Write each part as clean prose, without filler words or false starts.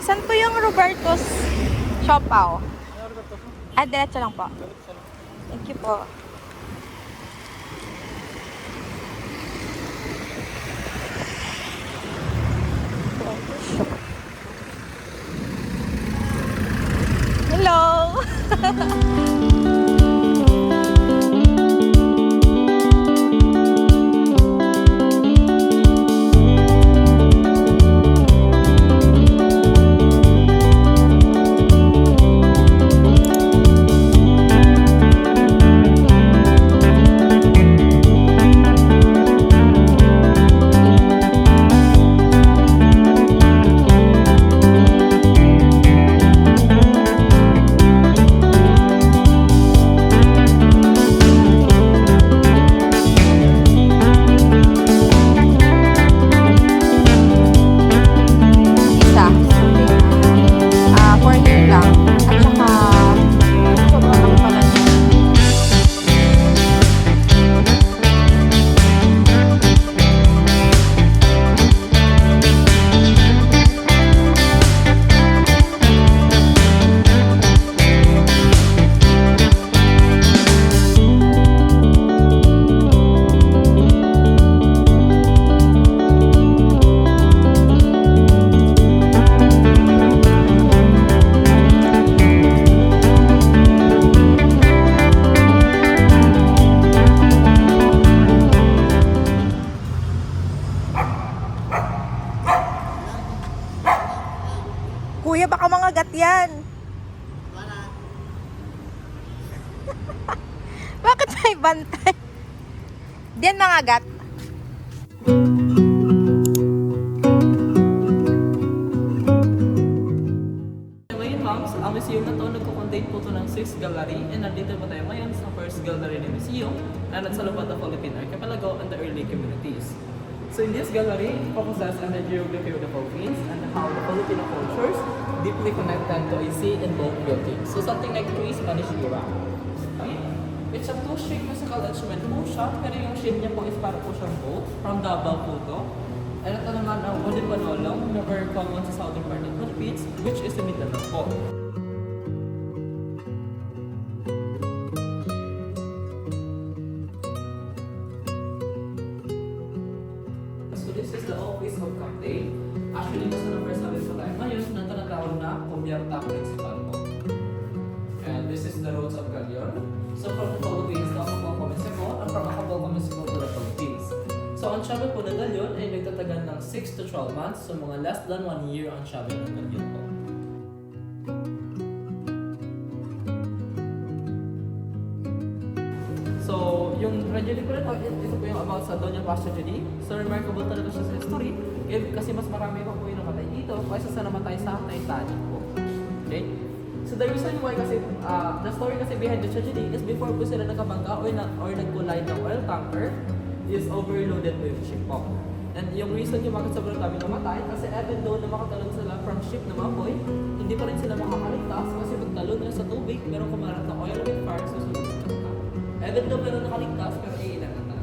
Saan po yung Roberto's Siopaw? Diretso lang po. Thank you po. Hello! Kuya, baka mga gat yan. Bakit may bantay? Diyan mga gat. Ang museum na to, nagko-contain po to ng 6 gallery, and nandito po tayo ngayon sa first gallery ng museum na nasa loob ng Philippine Archipelago and the early communities. So in this gallery, it focuses on the geography of the Philippines and how the Filipino cultures deeply connected to a sea and boat building. So something like pre-Spanish era. Okay? It's a two-ship musical instrument po siya, pero yung ship niya po is para po siyang boat from Davao po to. And ito naman ang wooden panolong na very common sa southern part of the Philippines, which is the Mindanao po. So this is the office of captain. Actually, nasa number 7 po tayo ngayon na tinatawag na travel po ng galyon ay nagtatagal ng 6 to 12 months, so mga less than 1 year ang travel ng galyon po. So, yung tragedy po rin, ito po yung about sa Doña Paz tragedy. So, remarkable talaga siya sa history, kasi mas marami pa po yung namatay dito kaysa sa namatay sa Titanic po. Okay? So, the reason why kasi, the story kasi behind the tragedy is before po sila nakabangka or nag-collide ng oil tanker, is overloaded po yung ship po. And yung reason yung bakit sobrang dami namatay, kasi even though na makatalon sila from ship na mapoy, hindi pa rin sila makakaligtas kasi pagtalon nila sa tubig, meron kumarat na oil with fire susunod sa kanila. Even though meron nakaligtas, pero iilan na.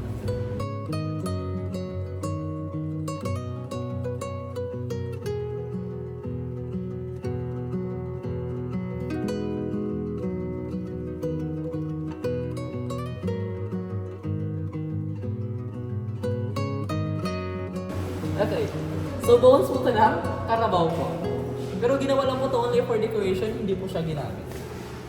Okay. So, bones po ito ng Carabao po. Pero ginawa lang po ito only for decoration, hindi po siya ginamit.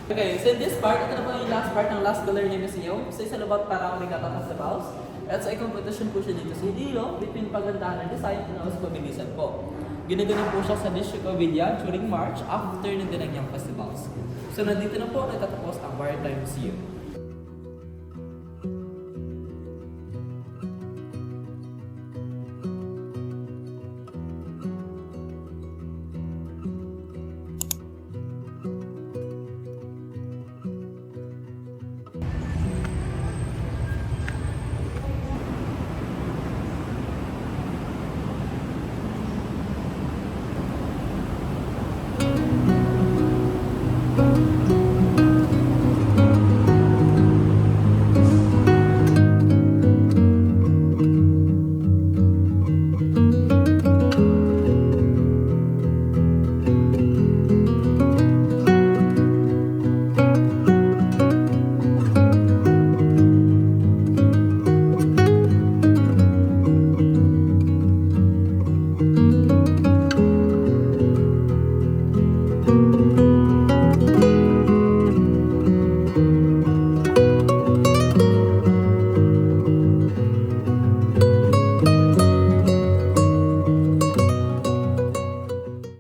Okay, so in this part, ito na po yung last part ng last gallery ng museum. So, it's all about parang regatta festivals. At sa competition po siya dito sa Iloilo between pagandahan ng design and also pabilisan po. Ginagawa po siya sa District of Villa during March after ng Dinagyang Festivals. So, nandito na po natatapos ang Maritime Museum.